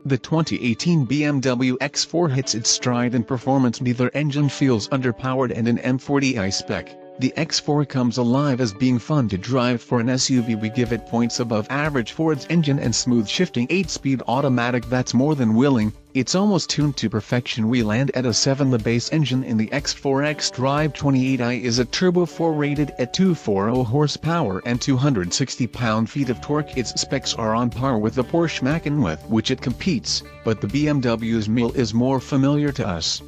The 2018 BMW X4 hits its stride in performance. Neither engine feels underpowered, and an M40i spec, the X4 comes alive as being fun to drive. For an SUV, we give it points above average for its engine and smooth shifting 8-speed automatic that's more than willing. It's almost tuned to perfection. We land at a 7. The base engine in the X4 xDrive 28i is a Turbo 4 rated at 240 horsepower and 260 pound-feet of torque. Its specs are on par with the Porsche Macan, with which it competes, but the BMW's meal is more familiar to us.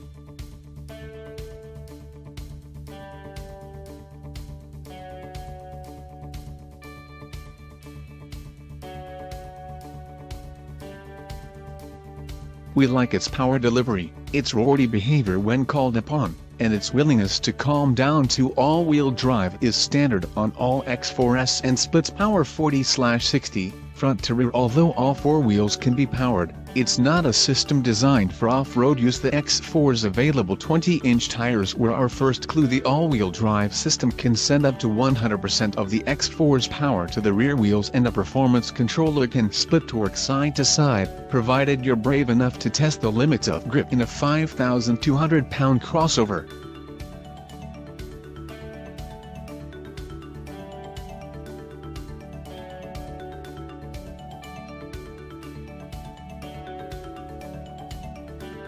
We like its power delivery, its rorty behavior when called upon, and its willingness to calm down. To all-wheel drive is standard on all X4s and splits power 40/60, front to rear. Although all 4 wheels can be powered, it's not a system designed for off-road use. The X4's available 20-inch tires were our first clue. The all-wheel drive system can send up to 100% of the X4's power to the rear wheels, and a performance controller can split torque side to side, provided you're brave enough to test the limits of grip in a 5,200-pound crossover.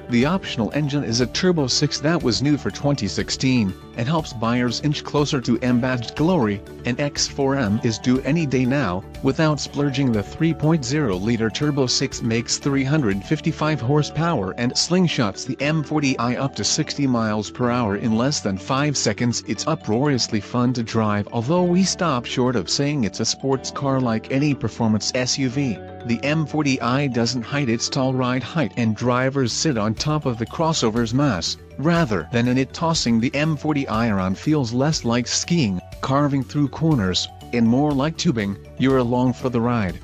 The optional engine is a Turbo 6 that was new for 2016, and helps buyers inch closer to M-badged glory. An X4M is due any day now, without splurging. The 3.0-liter Turbo 6 makes 355 horsepower and slingshots the M40i up to 60 miles per hour in less than 5 seconds. It's uproariously fun to drive, although we stop short of saying it's a sports car. Like any performance SUV, the M40i doesn't hide its tall ride height, and drivers sit on top of the crossover's mass, rather than in it. Tossing the M40i around feels less like skiing, carving through corners, and more like tubing. You're along for the ride.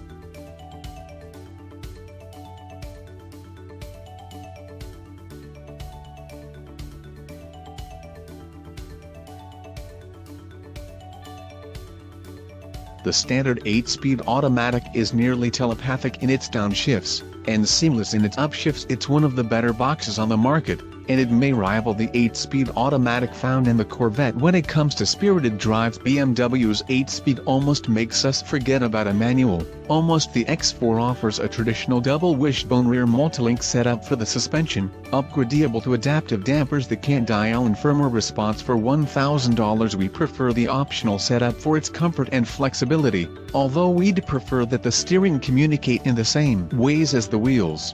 The standard 8-speed automatic is nearly telepathic in its downshifts, and seamless in its upshifts. It's one of the better boxes on the market, and it may rival the 8-speed automatic found in the Corvette. When it comes to spirited drives, BMW's 8-speed almost makes us forget about a manual. Almost. The X4 offers a traditional double wishbone rear multilink setup for the suspension, upgradable to adaptive dampers, the can-dial and firmer response. For $1,000 we prefer the optional setup for its comfort and flexibility, although we'd prefer that the steering communicate in the same ways as the wheels.